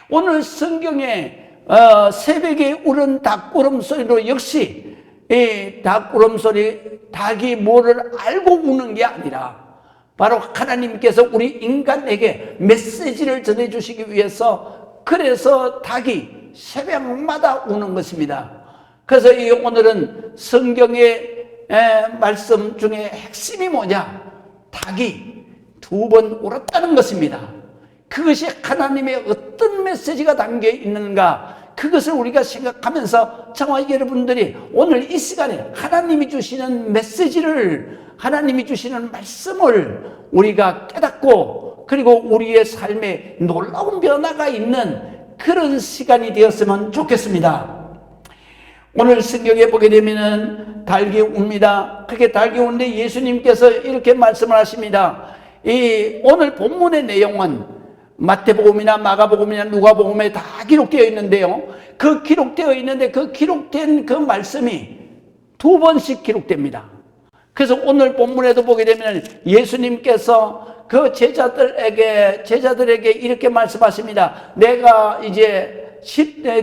오늘 성경에 새벽에 울은 닭구름 소리로 역시 이 닭구름 소리, 닭이 뭐를 알고 우는 게 아니라 바로 하나님께서 우리 인간에게 메시지를 전해주시기 위해서, 그래서 닭이 새벽마다 우는 것입니다. 그래서 오늘은 성경의 말씀 중에 핵심이 뭐냐? 닭이 2번 울었다는 것입니다. 그것이 하나님의 어떤 메시지가 담겨 있는가, 그것을 우리가 생각하면서 정말 여러분들이 오늘 이 시간에 하나님이 주시는 메시지를, 하나님이 주시는 말씀을 우리가 깨닫고, 그리고 우리의 삶에 놀라운 변화가 있는 그런 시간이 되었으면 좋겠습니다. 오늘 성경에 보게 되면은 닭이 웁니다. 그렇게 닭이 우는데 예수님께서 이렇게 말씀을 하십니다. 이 오늘 본문의 내용은 마태복음이나 마가복음이나 누가복음에 다 기록되어 있는데요. 그 기록되어 있는데 그 기록된 그 말씀이 2번씩 기록됩니다. 그래서 오늘 본문에도 보게 되면 예수님께서 그 제자들에게 이렇게 말씀하십니다. 내가 이제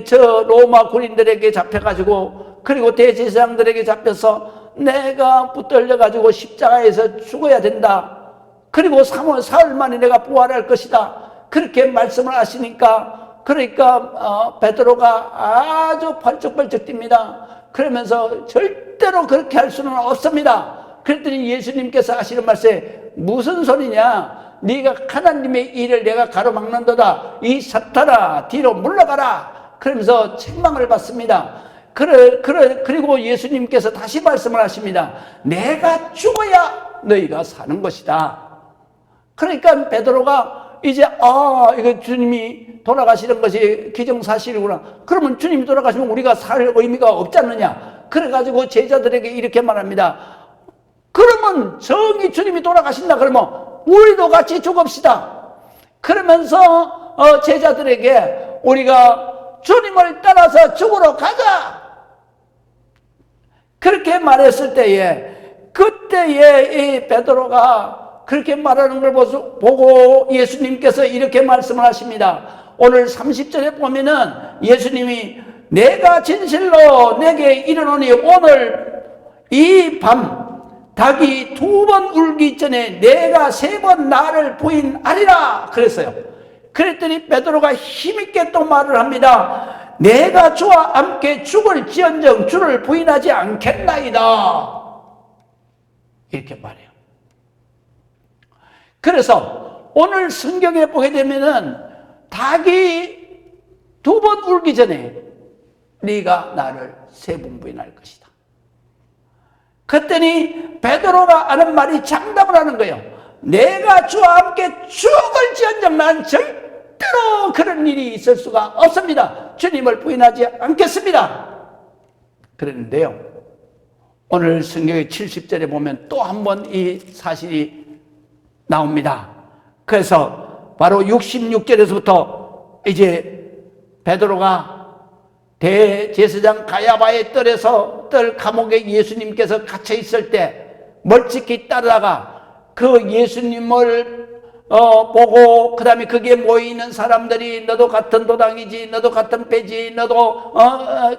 저 로마 군인들에게 잡혀가지고, 그리고 대제사장들에게 잡혀서 내가 붙들려가지고 십자가에서 죽어야 된다. 그리고 사흘 만에 내가 부활할 것이다. 그렇게 말씀을 하시니까, 그러니까 베드로가 아주 펄쩍펄쩍 뜁니다. 그러면서 절대로 그렇게 할 수는 없습니다. 그랬더니 예수님께서 하시는 말씀에, 무슨 소리냐? 네가 하나님의 일을 내가 가로막는도다. 이 사탄아, 뒤로 물러가라. 그러면서 책망을 받습니다. 그리고 예수님께서 다시 말씀을 하십니다. 내가 죽어야 너희가 사는 것이다. 그러니까 베드로가 이제 이거 주님이 돌아가시는 것이 기정사실이구나. 그러면 주님이 돌아가시면 우리가 살 의미가 없지 않느냐. 그래가지고 제자들에게 이렇게 말합니다. 그러면 정이 주님이 돌아가신다 그러면 우리도 같이 죽읍시다. 그러면서 제자들에게 우리가 주님을 따라서 죽으러 가자. 그렇게 말했을 때에, 그때에 이 베드로가 그렇게 말하는 걸 보고 예수님께서 이렇게 말씀을 하십니다. 오늘 30절에 보면은 예수님이 내가 진실로 내게 이르노니 오늘 이 밤 닭이 2번 울기 전에 내가 3번 나를 부인하리라 그랬어요. 그랬더니 베드로가 힘있게 또 말을 합니다. 내가 주와 함께 죽을지언정 주를 부인하지 않겠나이다. 이렇게 말해요. 그래서 오늘 성경에 보게 되면은 닭이 2번 울기 전에 네가 나를 3번 부인할 것이다. 그랬더니 베드로가 하는 말이 장담을 하는 거예요. 내가 주와 함께 죽을지언정 난 절대로 그런 일이 있을 수가 없습니다. 주님을 부인하지 않겠습니다. 그랬는데요, 오늘 성경의 70절에 보면 또 한 번 이 사실이 나옵니다. 그래서 바로 66절에서부터 이제 베드로가 대제사장 가야바의 뜰 감옥에 예수님께서 갇혀 있을 때 멀찍이 따르다가 그 예수님을 보고, 그 다음에 거기에 모이는 사람들이 너도 같은 도당이지, 너도 같은 빼지, 너도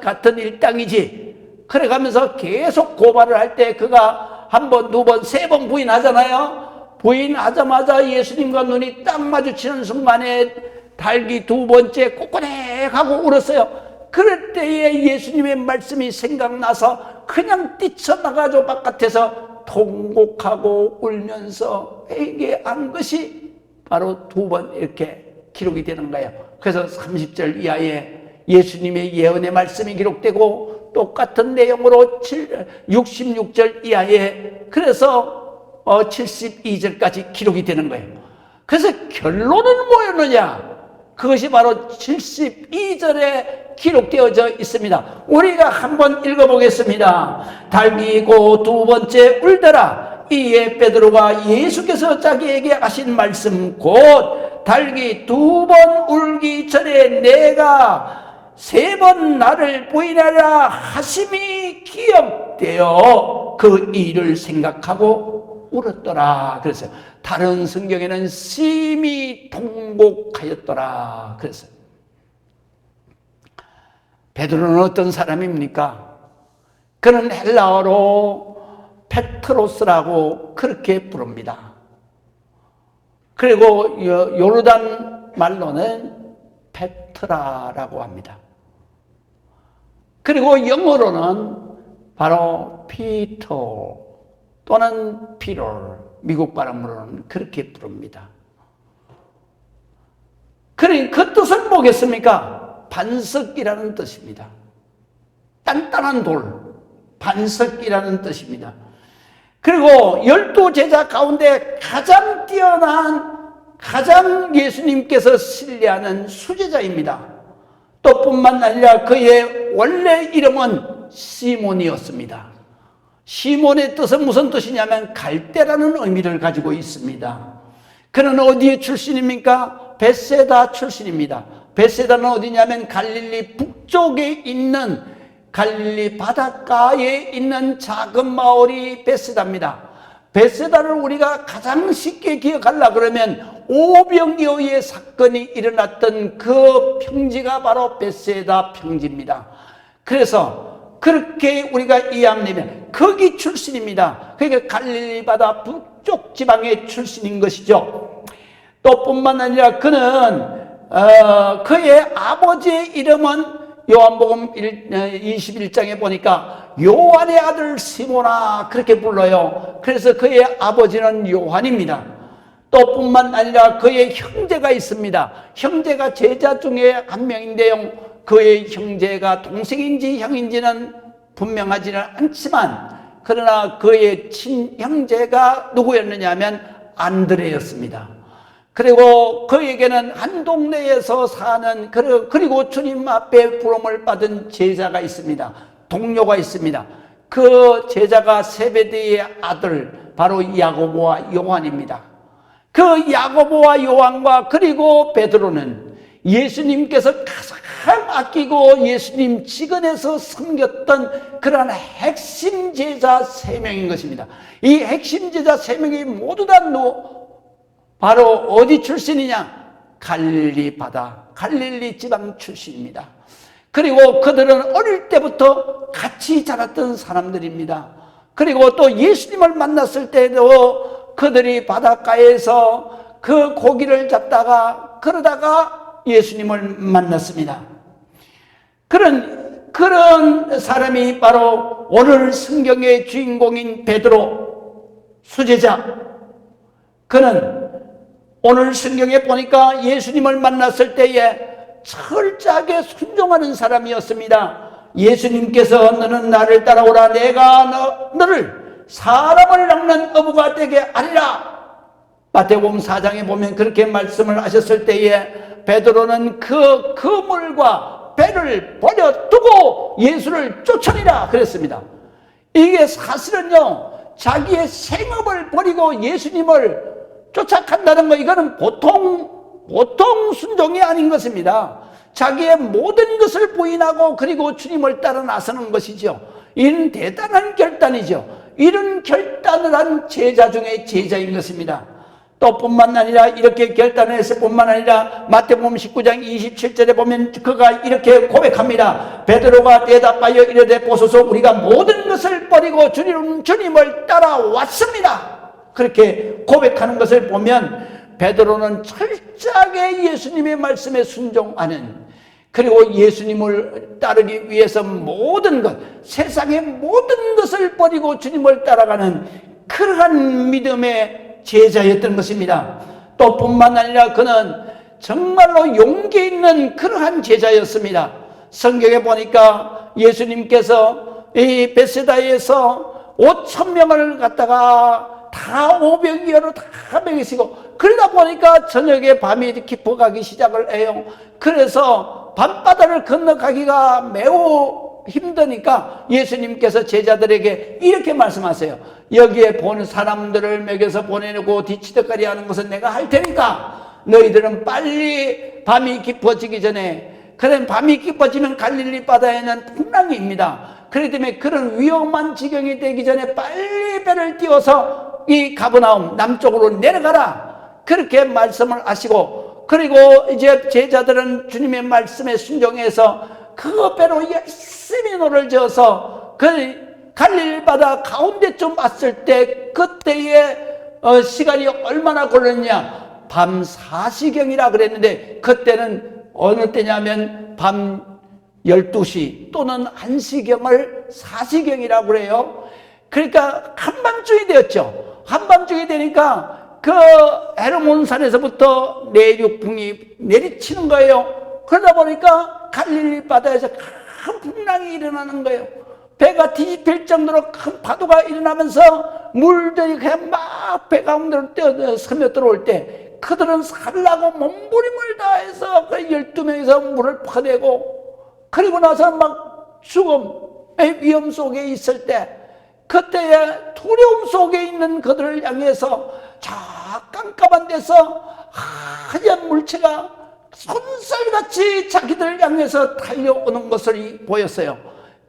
같은 일당이지, 그래 가면서 계속 고발을 할 때 그가 1번, 2번, 3번 부인하잖아요. 부인하자마자 예수님과 눈이 딱 마주치는 순간에 닭이 2번째 꼬꼬댁하고 울었어요. 그럴 때에 예수님의 말씀이 생각나서 그냥 뛰쳐나가죠. 바깥에서 통곡하고 울면서 회개한 것이 바로 2번 이렇게 기록이 되는 거예요. 그래서 30절 이하에 예수님의 예언의 말씀이 기록되고, 똑같은 내용으로 66절 이하에 그래서 72절까지 기록이 되는 거예요. 그래서 결론은 뭐였느냐? 그것이 바로 72절에 기록되어져 있습니다. 우리가 한번 읽어보겠습니다. 닭이 고 2번째 울더라. 이에 베드로가 예수께서 자기에게 하신 말씀 곧 닭이 2번 울기 전에 내가 3번 나를 부인하라 하심이 기억되어 그 일을 생각하고 울었더라 그랬어요. 다른 성경에는 심히 통곡하였더라 그랬어요. 베드로는 어떤 사람입니까? 그는 헬라어로 페트로스라고 그렇게 부릅니다. 그리고 요르단 말로는 페트라라고 합니다. 그리고 영어로는 바로 피터 또는 피터, 미국 발음으로는 그렇게 부릅니다. 그 뜻은 뭐겠습니까? 반석이라는 뜻입니다. 단단한 돌, 반석이라는 뜻입니다. 그리고 12제자 가운데 가장 뛰어난, 가장 예수님께서 신뢰하는 수제자입니다. 또 뿐만 아니라 그의 원래 이름은 시몬이었습니다. 시몬의 뜻은 무슨 뜻이냐면 갈대라는 의미를 가지고 있습니다. 그는 어디의 출신입니까? 벳세다 출신입니다. 벳세다는 어디냐면 갈릴리 북쪽에 있는, 갈릴리 바닷가에 있는 작은 마을이 벳세다입니다. 벳세다를 우리가 가장 쉽게 기억하려고 그러면 오병이어의 사건이 일어났던 그 평지가 바로 벳세다 평지입니다. 그래서 그렇게 우리가 이해하면 거기 출신입니다. 그러니까 갈릴리 바다 북쪽 지방의 출신인 것이죠. 또 뿐만 아니라 그는 그의 아버지의 이름은 요한복음 21장에 보니까 요한의 아들 시모나 그렇게 불러요. 그래서 그의 아버지는 요한입니다. 또 뿐만 아니라 그의 형제가 있습니다. 형제가 제자 중에 한 명인데요, 그의 형제가 동생인지 형인지는 분명하지는 않지만 그러나 그의 친형제가 누구였느냐 하면 안드레였습니다. 그리고 그에게는 한 동네에서 사는, 그리고 주님 앞에 부름을 받은 제자가 있습니다. 동료가 있습니다. 그 제자가 세베대의 아들 바로 야고보와 요한입니다. 그 야고보와 요한과 그리고 베드로는 예수님께서 가장 아끼고 예수님 직원에서 섬겼던 그런 핵심 제자 3명인 것입니다. 이 핵심 제자 3명이 모두 다 바로 어디 출신이냐? 갈릴리 바다, 갈릴리 지방 출신입니다. 그리고 그들은 어릴 때부터 같이 자랐던 사람들입니다. 그리고 또 예수님을 만났을 때도 그들이 바닷가에서 그 고기를 잡다가 그러다가 예수님을 만났습니다. 그런 사람이 바로 오늘 성경의 주인공인 베드로 수제자. 그는 오늘 성경에 보니까 예수님을 만났을 때에 철저하게 순종하는 사람이었습니다. 예수님께서 너는 나를 따라오라, 내가 너를 사람을 낚는 어부가 되게 하리라. 마태복음 4장에 보면 그렇게 말씀을 하셨을 때에 베드로는 그 그물과 배를 버려두고 예수를 쫓으리라 그랬습니다. 이게 사실은요, 자기의 생업을 버리고 예수님을 쫓아간다는 거, 이거는 보통 순종이 아닌 것입니다. 자기의 모든 것을 부인하고 그리고 주님을 따라 나서는 것이죠. 이는 대단한 결단이죠. 이런 결단을 한 제자 중에 제자인 것입니다. 또 뿐만 아니라 이렇게 결단을 했을 뿐만 아니라 마태복음 19장 27절에 보면 그가 이렇게 고백합니다. 베드로가 대답하여 이르되 보소서, 우리가 모든 것을 버리고 주님을 따라왔습니다. 그렇게 고백하는 것을 보면 베드로는 철저하게 예수님의 말씀에 순종하는, 그리고 예수님을 따르기 위해서 모든 것, 세상의 모든 것을 버리고 주님을 따라가는 그러한 믿음의 제자였던 것입니다. 또 뿐만 아니라 그는 정말로 용기 있는 그러한 제자였습니다. 성경에 보니까 예수님께서 이 벳세다에서 5,000명을 갖다가 다 오병이어로 다 먹이시고, 그러다 보니까 저녁에 밤이 깊어가기 시작을 해요. 그래서 밤바다를 건너가기가 매우 힘드니까 예수님께서 제자들에게 이렇게 말씀하세요. 여기에 본 사람들을 먹여서 보내고 뒤치듯거리 하는 것은 내가 할 테니까 너희들은 빨리 밤이 깊어지기 전에, 그런 밤이 깊어지면 갈릴리 바다에는 풍랑입니다. 그렇기 때문에 그런 위험한 지경이 되기 전에 빨리 배를 띄워서 이 가버나움 남쪽으로 내려가라, 그렇게 말씀을 하시고, 그리고 이제 제자들은 주님의 말씀에 순종해서 그 배로 열심히 노를 저어서 그 갈릴리 바다 가운데쯤 왔을 때 그때의 시간이 얼마나 걸렸냐? 밤 4시경이라 그랬는데 그때는 어느 때냐면 밤 12시 또는 1시경을 4시경이라고 그래요. 그러니까 한밤중이 되었죠. 한밤중이 되니까 그 헤르몬산에서부터 내륙풍이 내리치는 거예요. 그러다 보니까 갈릴리 바다에서 큰 풍랑이 일어나는 거예요. 배가 뒤집힐 정도로 큰 파도가 일어나면서 물들이 그냥 막 배 가운데로 스며들어올 때 그들은 살라고 몸부림을 다해서 그 12명이서 물을 퍼내고 그리고 나서 막 죽음의 위험 속에 있을 때 그때의 두려움 속에 있는 그들을 향해서 저 깜깜한 데서 하얀 물체가 손살같이 자기들을 향해서 달려오는 것을 보였어요.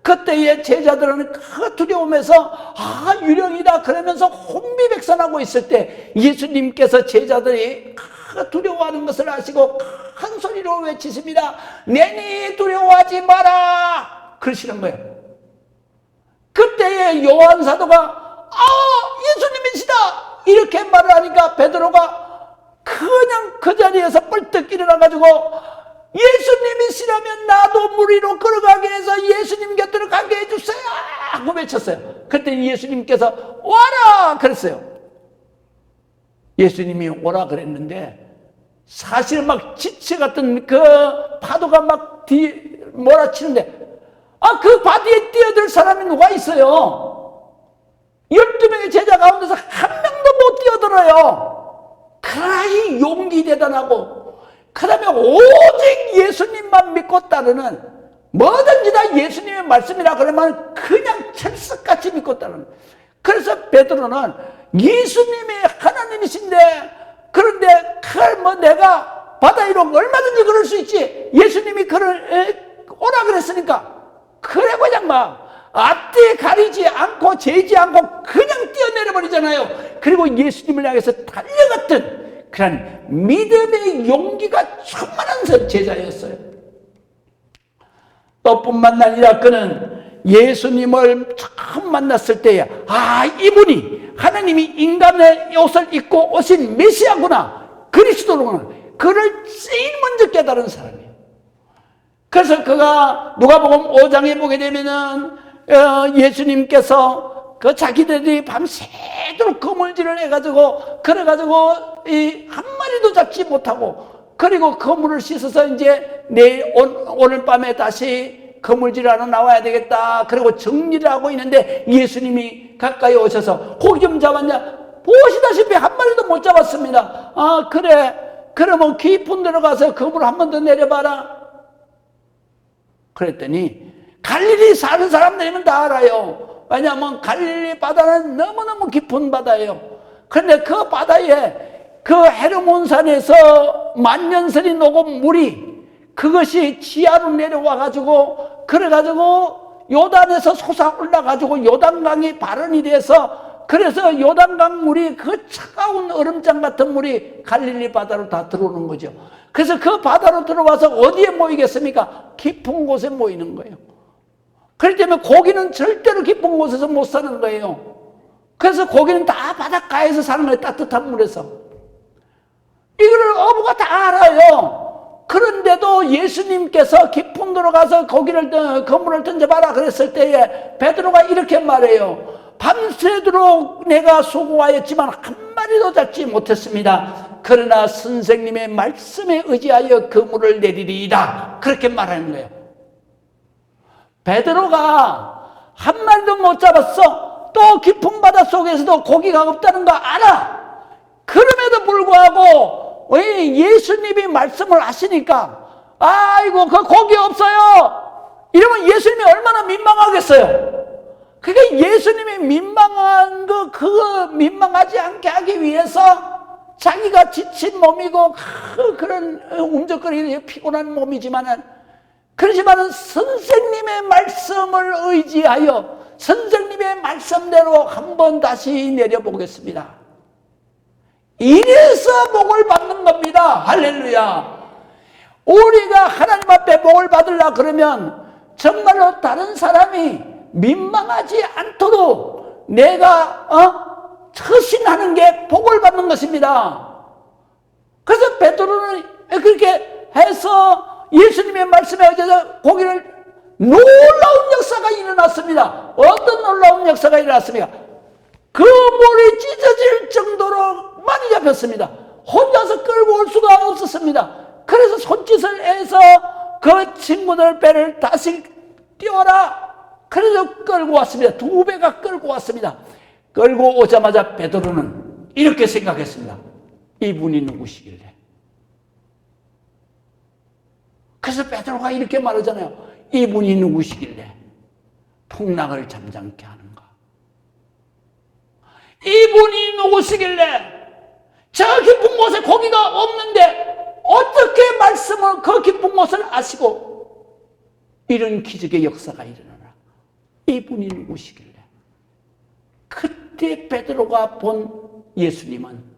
그때의 제자들은 그 두려움에서 유령이다 그러면서 혼비백산하고 있을 때 예수님께서 제자들이 그 두려워하는 것을 아시고 큰 소리로 외치십니다. 내니 두려워하지 마라 그러시는 거예요. 그때의 요한 사도가 예수님이시다 이렇게 말을 하니까 베드로가 그냥 그 자리에서 뻘떡 일어나가지고 예수님이시라면 나도 물 위로 걸어가게 해서 예수님 곁으로 가게 해주세요 하고 외쳤어요. 그랬더니 예수님께서 와라 그랬어요. 예수님이 오라 그랬는데 사실 막 지체 같은 그 파도가 막 몰아치는데 그 바다에 뛰어들 사람이 누가 있어요? 12명의 제자 가운데서 한 명도 못 뛰어들어요. 그러나 이 용기 대단하고 그 다음에 오직 예수님만 믿고 따르는 뭐든지 다 예수님의 말씀이라 그러면 그냥 철석같이 믿고 따르는. 그래서 베드로는 예수님이 하나님이신데 그런데 내가 바다 위로 얼마든지 걸을 수 있지 예수님이 오라 그랬으니까 그래 그냥 막 앞뒤 가리지 않고 재지 않고 그냥 뛰어내려 버리잖아요. 그리고 예수님을 향해서 달려갔던 그런 믿음의 용기가 충만한 제자였어요. 또 뿐만 아니라 그는 예수님을 처음 만났을 때에 이분이 하나님이 인간의 옷을 입고 오신 메시아구나 그리스도로구나 그를 제일 먼저 깨달은 사람이에요. 그래서 그가 누가복음 5장에 보게 되면은 예수님께서 그 자기들이 밤새도록 거물질을 해가지고 그래가지고 한 마리도 잡지 못하고 그리고 거물을 씻어서 이제 오늘 밤에 다시 거물질 하러 나와야 되겠다 그리고 정리를 하고 있는데 예수님이 가까이 오셔서 고기 좀 잡았냐? 보시다시피 한 마리도 못 잡았습니다. 그래 그러면 깊은 데로 가서 거물 한 번 더 내려봐라. 그랬더니 갈릴리 사는 사람들이면 다 알아요. 왜냐하면 갈릴리 바다는 너무너무 깊은 바다예요. 그런데 그 바다에 그 헤르몬산에서 만년설이 녹은 물이 그것이 지하로 내려와가지고 그래가지고 요단에서 솟아올라가지고 요단강이 발원이 돼서 그래서 요단강 물이 그 차가운 얼음장 같은 물이 갈릴리 바다로 다 들어오는 거죠. 그래서 그 바다로 들어와서 어디에 모이겠습니까? 깊은 곳에 모이는 거예요. 그렇기 때문에 고기는 절대로 깊은 곳에서 못 사는 거예요. 그래서 고기는 다 바닷가에서 사는 거예요. 따뜻한 물에서. 이거를 어부가 다 알아요. 그런데도 예수님께서 깊은 데로 가서 그물을 던져봐라 그랬을 때에 베드로가 이렇게 말해요. 밤새도록 내가 수고하였지만 한 마리도 잡지 못했습니다. 그러나 선생님의 말씀에 의지하여 그물을 내리리이다. 그렇게 말하는 거예요. 베드로가 한 마리도 못 잡았어. 또 깊은 바다 속에서도 고기가 없다는 거 알아. 그럼에도 불구하고 예수님이 말씀을 하시니까 아이고 그 고기 없어요. 이러면 예수님이 얼마나 민망하겠어요. 그게 예수님이 민망한 그거 민망하지 않게 하기 위해서 자기가 지친 몸이고 그런 움적거리는 피곤한 몸이지만은 그렇지만은 선생님의 말씀을 의지하여 선생님의 말씀대로 한번 다시 내려보겠습니다. 이래서 복을 받는 겁니다. 할렐루야. 우리가 하나님 앞에 앞에 복을 받으려 그러면 정말로 다른 사람이 민망하지 않도록 내가 처신하는 게 복을 받는 것입니다. 그래서 베드로는 그렇게 해서 예수님의 말씀에 의해서 고기를 놀라운 역사가 일어났습니다. 어떤 놀라운 역사가 일어났습니까? 그 물이 찢어질 정도로 많이 잡혔습니다. 혼자서 끌고 올 수가 없었습니다. 그래서 손짓을 해서 그 친구들 배를 다시 띄워라. 그래서 끌고 왔습니다. 2배가 끌고 왔습니다. 끌고 오자마자 베드로는 이렇게 생각했습니다. 이분이 누구시길래? 그래서 베드로가 이렇게 말하잖아요. 이분이 누구시길래 풍랑을 잠잠케 하는가? 이분이 누구시길래 저 깊은 곳에 고기가 없는데 어떻게 말씀을 그 깊은 곳을 아시고 이런 기적의 역사가 일어나나? 이분이 누구시길래? 그때 베드로가 본 예수님은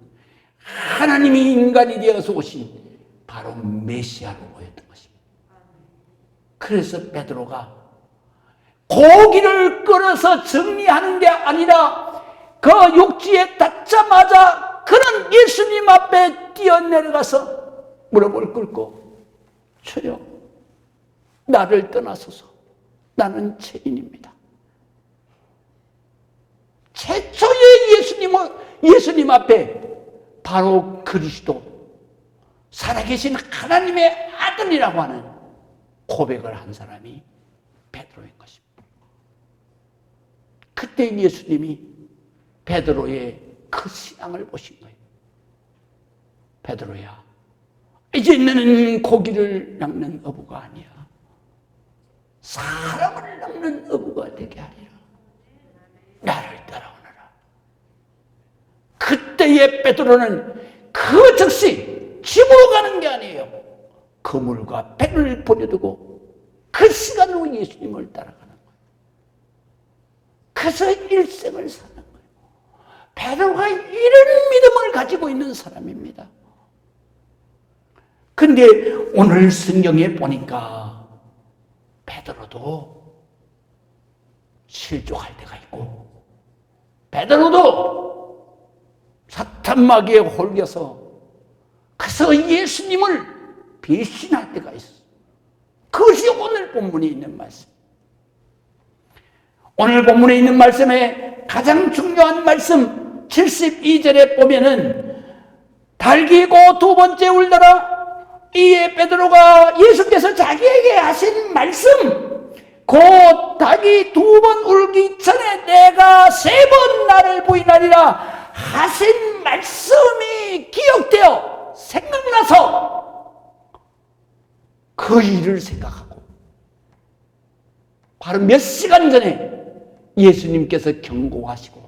하나님이 인간이 되어서 오신 바로 메시아로 보였던 것입니다. 그래서 베드로가 고기를 끌어서 정리하는 게 아니라 그 육지에 닿자마자 그는 예수님 앞에 뛰어내려가서 무릎을 꿇고 주여 나를 떠나소서 나는 죄인입니다. 최초의 예수님 앞에 바로 그리스도 살아계신 하나님의 아들이라고 하는 고백을 한 사람이 베드로인 것입니다. 그때 예수님이 베드로의 그 신앙을 보신 거예요. 베드로야, 이제 너는 고기를 낚는 어부가 아니야. 사람을 낚는 어부가 되게 하리라. 나를 따라오너라. 그때의 베드로는 그 즉시 집으로 가는 게 아니에요. 그물과 배를 버려두고 그 시간으로 예수님을 따라가는 거예요. 그래서 일생을 사는 거예요. 베드로가 이런 믿음을 가지고 있는 사람입니다. 근데 오늘 성경에 보니까 베드로도 실족할 때가 있고 베드로도 사탄 마귀에 홀겨서 그래서 예수님을 배신할 때가 있어. 그것이 오늘 본문에 있는 말씀. 오늘 본문에 있는 말씀에 가장 중요한 말씀 72절에 보면은 달기고 2번째 울더라. 이에 베드로가 예수께서 자기에게 하신 말씀, 곧 닭이 2번 울기 전에 내가 3번 나를 부인하리라 하신 말씀이 기억되어 생각나서 그 일을 생각하고 바로 몇 시간 전에 예수님께서 경고하시고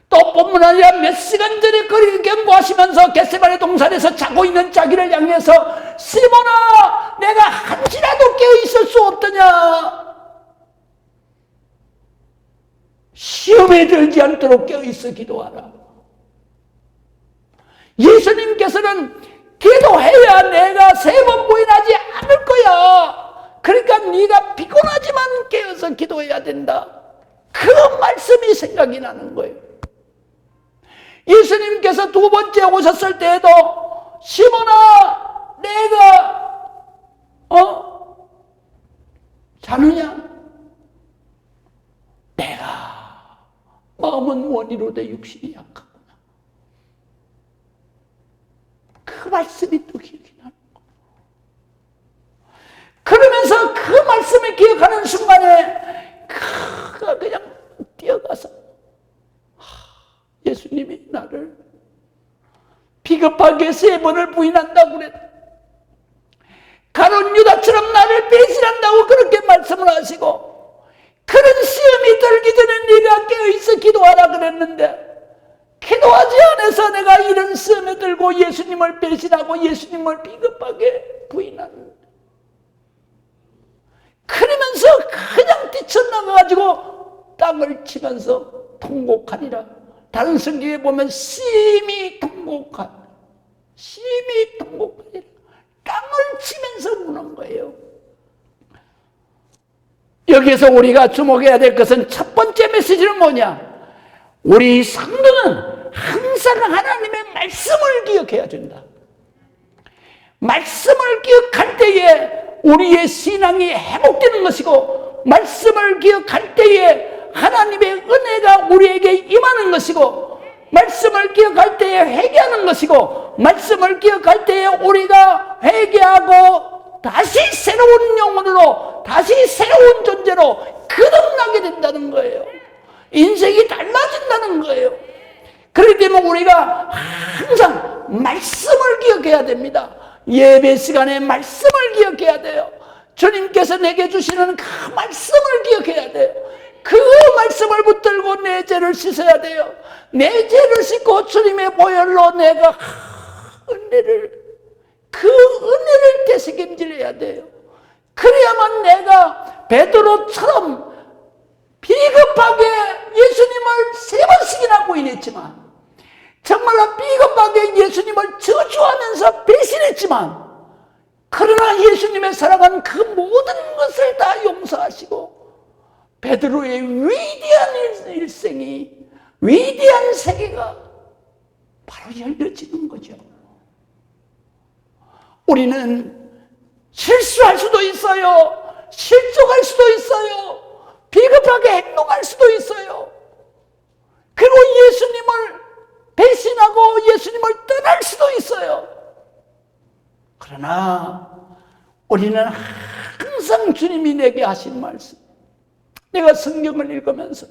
또 뿐만 아니라 몇 시간 전에 그렇게 경고하시면서 겟세마네 동산에서 자고 있는 자기를 향해서 시몬아 내가 한시라도 깨어있을 수 없더냐, 시험에 들지 않도록 깨어있어 기도하라. 예수님께서는 기도해야 내가 3번 부인하지 않을 거야. 그러니까 네가 피곤하지만 깨어서 기도해야 된다. 그 말씀이 생각이 나는 거예요. 예수님께서 2번째 오셨을 때에도 시몬아 내가 자느냐? 내가 마음은 원이로되 육신이 약하구나. 그 말씀이 또 기억이 나는 거예요. 그러면서 그 말씀을 기억하는 순간에 그가 그냥 뛰어가서 예수님이 나를 비겁하게 3번을 부인한다고 그랬다. 가룟 유다처럼 나를 배신한다고 그렇게 말씀을 하시고 그런 시험이 들기 전에 네가 깨어있어 기도하라 그랬는데 기도하지 않아서 내가 이런 시험에 들고 예수님을 배신하고 예수님을 비겁하게 부인하는데 그러면서 그냥 뛰쳐나가가지고 땅을 치면서 통곡하리라. 다른 성경에 보면 심히 통곡하리라. 심히 통곡하리라. 딱 땅을 치면서 우는 거예요. 여기서 우리가 주목해야 될 것은 첫 번째 메시지는 뭐냐? 우리 성도는 항상 하나님의 말씀을 기억해야 된다. 말씀을 기억할 때에 우리의 신앙이 회복되는 것이고, 말씀을 기억할 때에 하나님의 은혜가 우리에게 임하는 것이고, 말씀을 기억할 때에 회개하는 것이고, 말씀을 기억할 때에 우리가 회개하고 다시 새로운 영혼으로, 다시 새로운 존재로 거듭나게 된다는 거예요. 인생이 달라진다는 거예요. 그렇기 때문에 우리가 항상 말씀을 기억해야 됩니다. 예배 시간에 말씀을 기억해야 돼요. 주님께서 내게 주시는 그 말씀을 기억해야 돼요. 그 말씀을 붙들고 내 죄를 씻어야 돼요. 내 죄를 씻고 주님의 보혈로 내가 그 은혜를 되새김질해야 돼요. 그래야만 내가 베드로처럼 비겁하게 예수님을 3번씩이나 부인했지만, 정말로 비겁하게 예수님을 저주하면서 배신했지만, 그러나 예수님의 사랑은 그 모든 것을 다 용서하시고 베드로의 위대한 일생이, 위대한 세계가 바로 열려지는 거죠. 우리는 실수할 수도 있어요. 실족할 수도 있어요. 비겁하게 행동할 수도 있어요. 그리고 예수님을 배신하고 예수님을 떠날 수도 있어요. 그러나 우리는 항상 주님이 내게 하신 말씀, 내가 성경을 읽으면서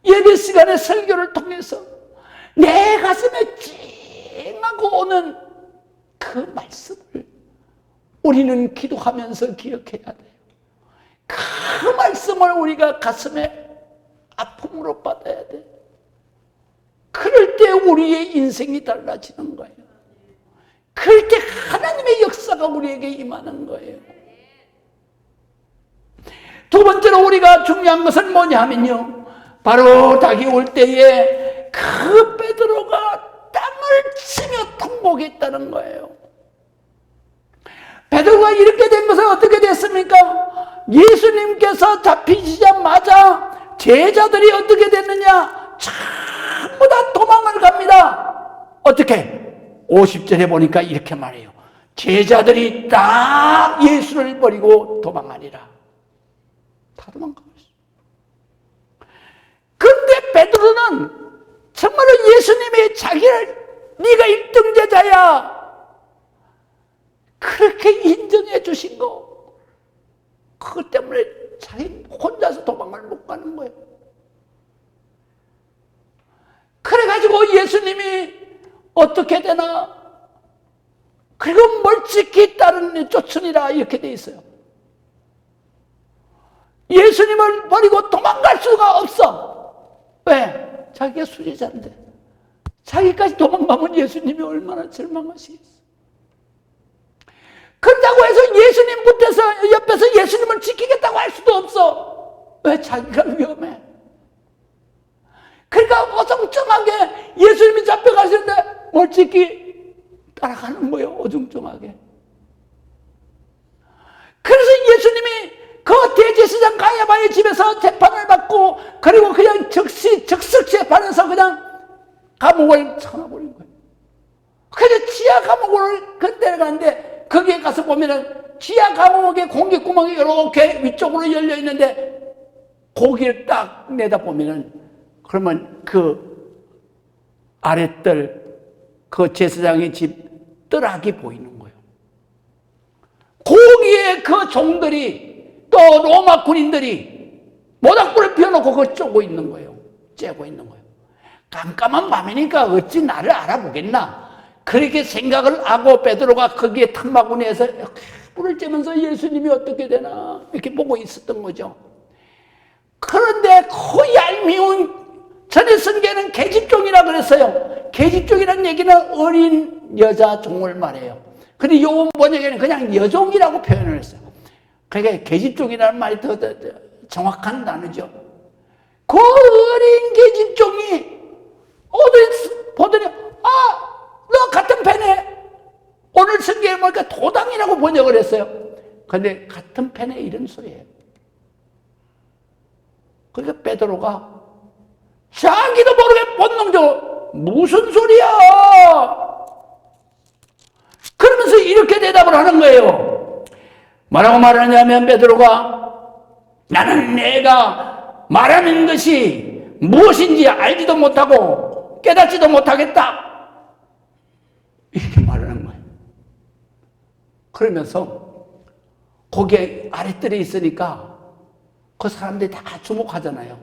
예배 시간에 설교를 통해서 내 가슴에 찡하고 오는 그 말씀을 우리는 기도하면서 기억해야 돼요. 그 말씀을 우리가 가슴에 아픔으로 받아야 돼요. 그럴 때 우리의 인생이 달라지는 거예요. 그럴 때 하나님의 역사가 우리에게 임하는 거예요. 두 번째로 우리가 중요한 것은 뭐냐 하면요, 바로 닭이 올 때에 그 베드로가 땅을 치며 통곡했다는 거예요. 베드로가 이렇게 된 것은 어떻게 됐습니까? 예수님께서 잡히시자마자 제자들이 어떻게 됐느냐? 전부 다 도망을 갑니다. 어떻게? 50절에 보니까 이렇게 말해요. 제자들이 딱 예수를 버리고 도망하니라. 다 도망가고 있어요. 그런데 베드로는 정말로 예수님이 자기를 네가 1등 제자야 그렇게 인정해 주신 거, 그것 때문에 자기 혼자서 도망을 못 가는 거예요. 그래가지고 예수님이 어떻게 되나? 그리고 멀찍이 따르니 쫓으니라 이렇게 돼 있어요. 예수님을 버리고 도망갈 수가 없어. 왜? 자기가 수제자인데. 자기까지 도망가면 예수님이 얼마나 절망하시겠어. 그렇다고 해서 예수님 옆에서 예수님을 지키겠다고 할 수도 없어. 왜? 자기가 위험해. 그러니까 어정쩡하게 예수님이 잡혀가시는데 멀찍이 따라가는 거예요. 어정쩡하게. 그래서 예수님이 그 대제사장 가야바의 집에서 재판을 받고, 그리고 그냥 즉석 재판에서 그냥 감옥을 쳐놔버린 거예요. 그래서 지하 감옥을 내려가는데, 거기에 가서 보면은 지하 감옥의 공기구멍이 이렇게 위쪽으로 열려 있는데, 거기를 딱 내다보면은, 그러면 그 아랫뜰, 그 제사장의 집 뜰학이 보이는 거예요. 거기에 그 종들이, 또 로마 군인들이 모닥불을 피워놓고 그걸 쪼고 있는 거예요. 쬐고 있는 거예요. 깜깜한 밤이니까 어찌 나를 알아보겠나. 그렇게 생각을 하고 베드로가 거기에 탐바구니에서 불을 쬐면서 예수님이 어떻게 되나 이렇게 보고 있었던 거죠. 그런데 그 얄미운, 전에 성경에는 계집종이라 그랬어요. 계집종이라는 얘기는 어린 여자 종을 말해요. 근데 요번 번역에는 그냥 여종이라고 표현을 했어요. 그러니까 계집종이라는 말이 더 정확한 단어죠. 그 어린 계집종이 어디 보더니, 너 같은 패네. 오늘 성경에 보니까 도당이라고 번역을 했어요. 근데 같은 펜에 이런 소리예요. 그러니까 베드로가 자기도 모르게 본능적으로 무슨 소리야? 그러면서 이렇게 대답을 하는 거예요. 뭐라고 말하냐면 베드로가 나는 내가 말하는 것이 무엇인지 알지도 못하고 깨닫지도 못하겠다. 이렇게 말하는 거예요. 그러면서 거기에 아랫뜰에 있으니까 그 사람들이 다 주목하잖아요.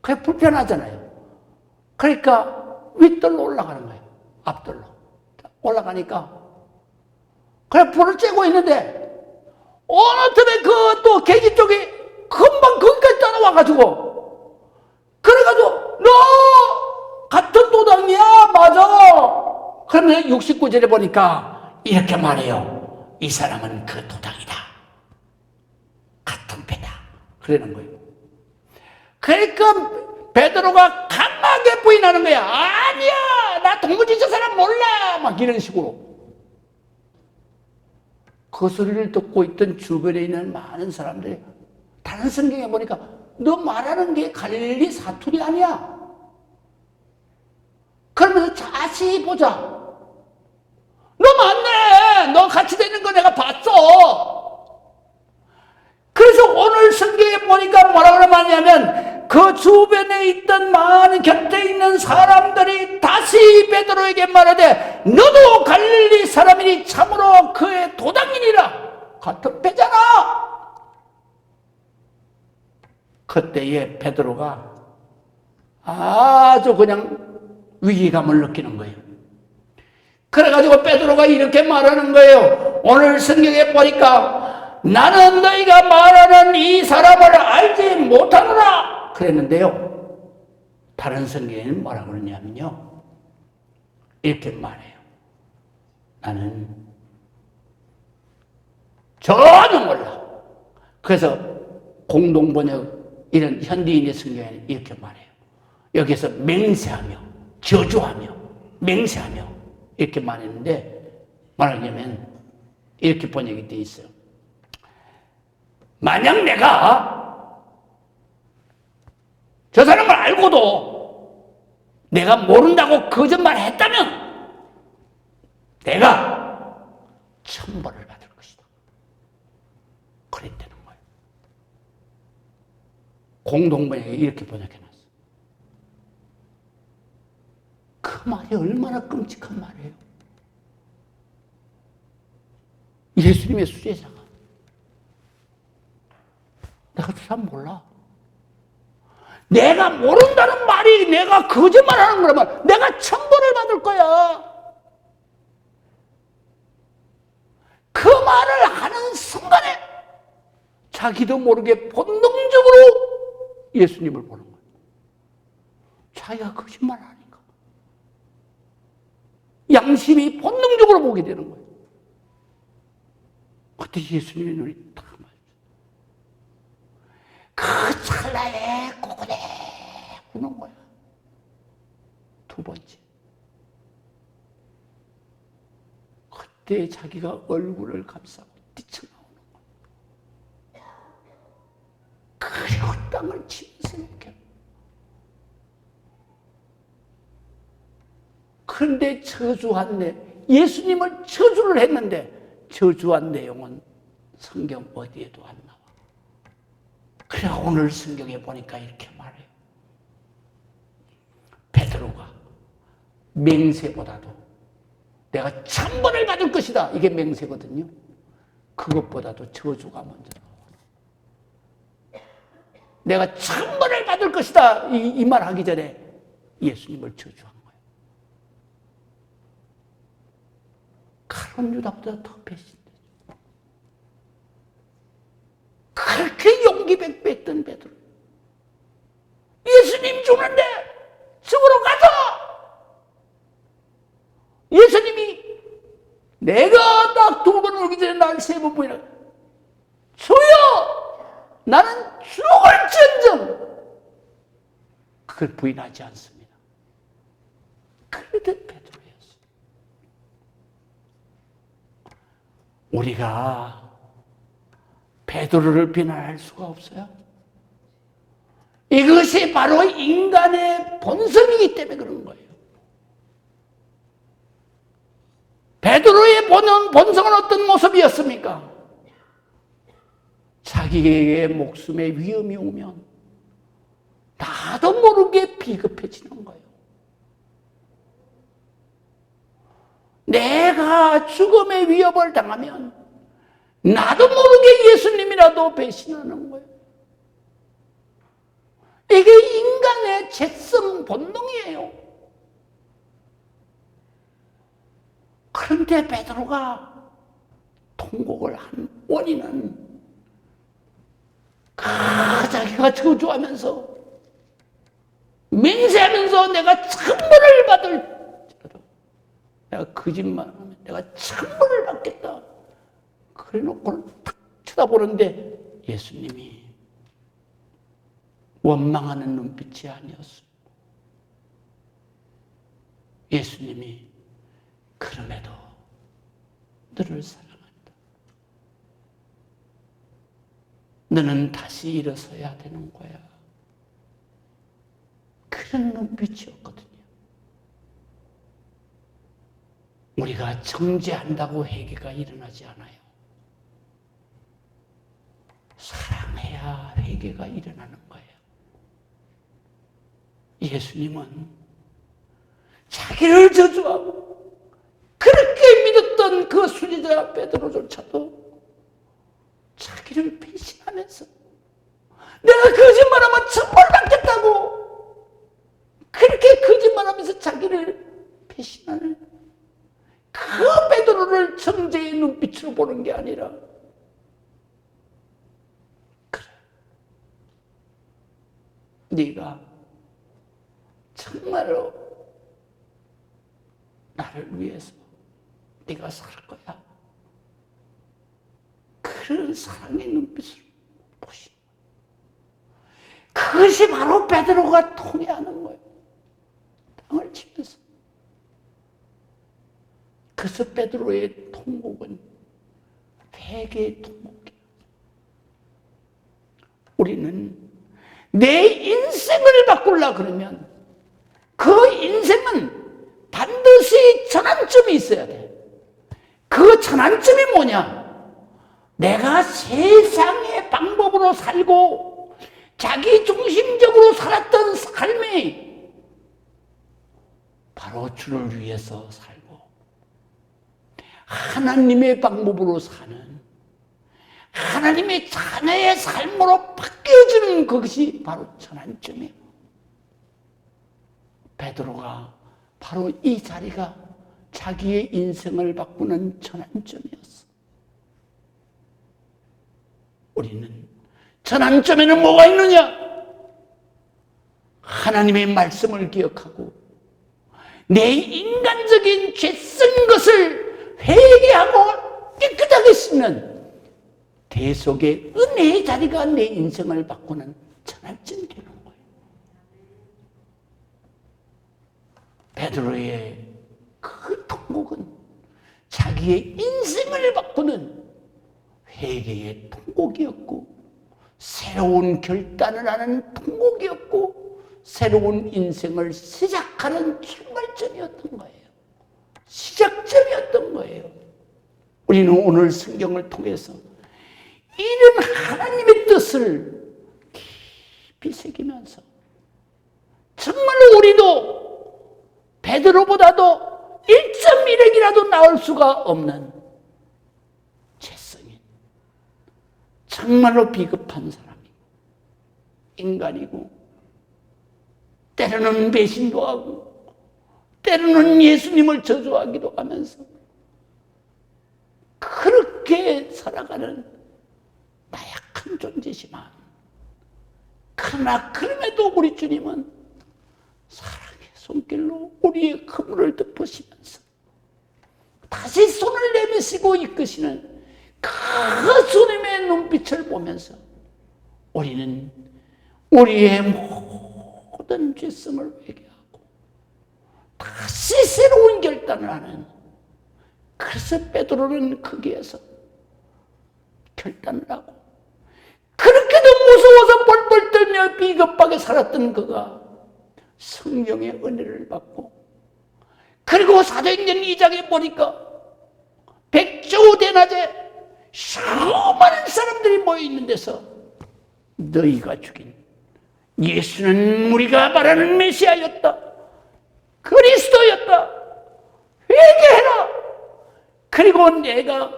그게 불편하잖아요. 그러니까 윗뜰로 올라가는 거예요. 앞뜰로. 올라가니까 그래 불을 쬐고 있는데 어느 틈에 그 또 계집 쪽이 금방 거기까지 따라와가지고 그래가지고 너 같은 도당이야? 맞아. 그러면 69절에 보니까 이렇게 말해요. 이 사람은 그 도당이다. 같은 배다. 그러는 거예요. 그러니까 베드로가 강하게 부인하는 거야. 아니야, 나 도무지 저 사람 몰라. 막 이런 식으로. 그 소리를 듣고 있던 주변에 있는 많은 사람들이 다른 성경에 보니까 너 말하는 게 갈릴리 사투리 아니야. 그러면서 자세히 보자. 너 맞네. 너 같이 되는 거 내가 봤어. 그래서 오늘 성경에 보니까 뭐라고 말하냐면 그 주변에 있던 많은 곁에 있는 사람들이 다시 베드로에게 말하되 너도 갈릴리 사람이니 참으로 그의 도당이니라. 같은 배잖아. 그때에 베드로가 아주 그냥 위기감을 느끼는 거예요. 그래가지고 베드로가 이렇게 말하는 거예요. 오늘 성경에 보니까 나는 너희가 말하는 이 사람을 알지 못하노라 그랬는데요. 다른 성경에는 뭐라고 그러냐면요. 이렇게 말해요. 나는 전혀 몰라. 그래서 공동번역 이런 현대인의 성경에는 이렇게 말해요. 여기서 맹세하며 저주하며 맹세하며 이렇게 말했는데 말하자면 이렇게 번역이 되어 있어요. 만약 내가 저 사람을 알고도 내가 모른다고 거짓말 했다면 내가 천벌을 받을 것이다. 그랬다는 거예요. 공동번역에 이렇게 번역해놨어요. 그 말이 얼마나 끔찍한 말이에요. 예수님의 수제자가 내가 저 사람 몰라. 내가 모른다는 말이 내가 거짓말하는 거라면 내가 천벌을 받을 거야. 그 말을 하는 순간에 자기도 모르게 본능적으로 예수님을 보는 거예요. 자기가 거짓말하니까 양심이 본능적으로 보게 되는 거예요. 그때 예수님의 눈이 딱 맞았어요. 그 찰나에 꼬꼬대 우는 거야. 두 번째. 그때 자기가 얼굴을 감싸고 뛰쳐나오는 거야. 그리고 땅을 치면서 이렇게. 그런데 저주한 예수님을 저주를 했는데 저주한 내용은 성경 어디에도 안 나와. 그래 오늘 성경에 보니까 이렇게 말해요. 베드로가 맹세보다도 내가 천벌을 받을 것이다. 이게 맹세거든요. 그것보다도 저주가 먼저 나와. 내가 천벌을 받을 것이다. 이 말 하기 전에 예수님을 저주한 거예요. 가룟 유다보다 더 배신되죠. 그렇게 용기 백배했던 베드로. 예수님 죽는데 죽으러 가자. 예수님이 내가 딱 두 번 울기 전에 날 세 번 부인하고 주여 나는 죽을지언정 그걸 부인하지 않습니다. 그러던 베드로였어요. 우리가 베드로를 비난할 수가 없어요. 이것이 바로 인간의 본성이기 때문에 그런 거예요. 베드로의 본성은 어떤 모습이었습니까? 자기에게 목숨의 위험이 오면 나도 모르게 비겁해지는 거예요. 내가 죽음의 위협을 당하면 나도 모르게 예수님이라도 배신하는 거예요. 이게 인간의 죄성 본능이에요. 그런데 베드로가 통곡을 한 원인은 자기가 저주하면서 맹세하면서 내가 천벌을 받을지라도 내가 거짓말하면 내가 천벌을 받겠다. 그래놓고 탁 쳐다보는데 예수님이 원망하는 눈빛이 아니었어요. 예수님이 그럼에도 너를 사랑한다. 너는 다시 일어서야 되는 거야. 그런 눈빛이었거든요. 우리가 정죄한다고 회개가 일어나지 않아요. 사랑해야 회개가 일어나는 거예요. 예수님은 자기를 저주하고 그렇게 믿었던 그 수제자 베드로조차도 자기를 배신하면서 내가 거짓말하면 천벌받겠다고 그렇게 거짓말하면서 자기를 배신하는 그 베드로를 정죄의 눈빛으로 보는 게 아니라 그래, 네가 정말로 나를 위해서 네가 살 거야. 그런 사랑의 눈빛을 보시는 거예요. 그것이 바로 베드로가 통회하는 거예요. 땅을 치면서. 그래서 베드로의 통곡은 회개의 통곡이에요. 우리는 내 인생을 바꾸려 그러면 그 인생은 반드시 전환점이 있어야 돼. 그 전환점이 뭐냐? 내가 세상의 방법으로 살고 자기 중심적으로 살았던 삶이 바로 주를 위해서 살고 하나님의 방법으로 사는 하나님의 자녀의 삶으로 바뀌어지는 그것이 바로 전환점이에요. 베드로가 바로 이 자리가 자기의 인생을 바꾸는 전환점이었어. 우리는 전환점에는 뭐가 있느냐? 하나님의 말씀을 기억하고 내 인간적인 죄성 것을 회개하고 깨끗하게 씻는 대속의 은혜의 자리가 내 인생을 바꾸는 전환점이 되는 거예요. 베드로의 그 통곡은 자기의 인생을 바꾸는 회개의 통곡이었고 새로운 결단을 하는 통곡이었고 새로운 인생을 시작하는 출발점이었던 거예요. 시작점이었던 거예요. 우리는 오늘 성경을 통해서 이런 하나님의 뜻을 깊이 새기면서 정말로 우리도 베드로보다도 1.1핵이라도 나올 수가 없는 죄성인 정말로 비겁한 사람이고 인간이고 때로는 배신도 하고 때로는 예수님을 저주하기도 하면서 그렇게 살아가는 나약한 존재지만 그러나 그럼에도 우리 주님은 사랑의 손길로 우리의 허물을 덮으시면서 다시 손을 내미시고 이끄시는 그 주님의 눈빛을 보면서 우리는 우리의 모든 죄성을 회개하고 다시 새로운 결단을 하는, 그래서 베드로는 거기에서 결단을 하고 그렇게도 무서워서 뻘뻘 떨며 비겁하게 살았던 그가 성령의 은혜를 받고 그리고 사도행전 2장에 보니까 백주 대낮에 수많은 사람들이 모여있는 데서 너희가 죽인 예수는 우리가 말하는 메시아였다. 그리스도였다. 회개해라. 그리고 내가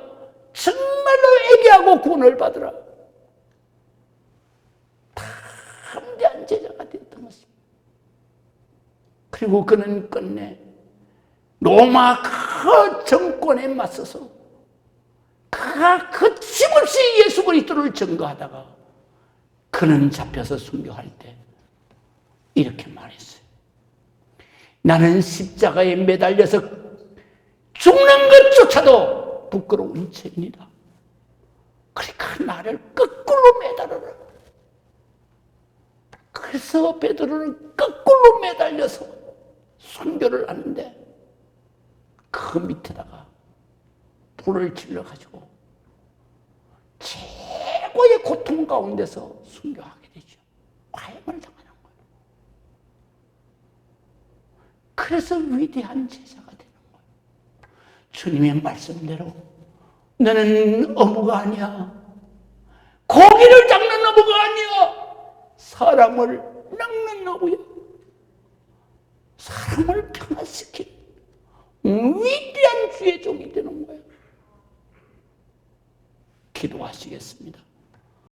정말로 회개하고 구원을 받으라. 담대한 제자가 되었던 것입니다. 그리고 그는 끝내 로마 그 정권에 맞서서 그가 거침없이 예수 그리스도를 증거하다가 그는 잡혀서 순교할 때 이렇게 말했어요. 나는 십자가에 매달려서 죽는 것조차도 부끄러운 죄입니다. 그러니까 나를 거꾸로 매달아라. 그래서 베드로는 거꾸로 매달려서 순교를 하는데 그 밑에다가 불을 질러가지고 최고의 고통 가운데서 순교하게 되죠. 과형을 당하는 거예요. 그래서 위대한 제자가 되는 거예요. 주님의 말씀대로 너는 어부가 아니야. 고기를 잡는 어부가 아니야. 사람을 낚는 어부야. 사람을 평안시킨 위대한 주의 종이 되는 거예요. 기도하시겠습니다.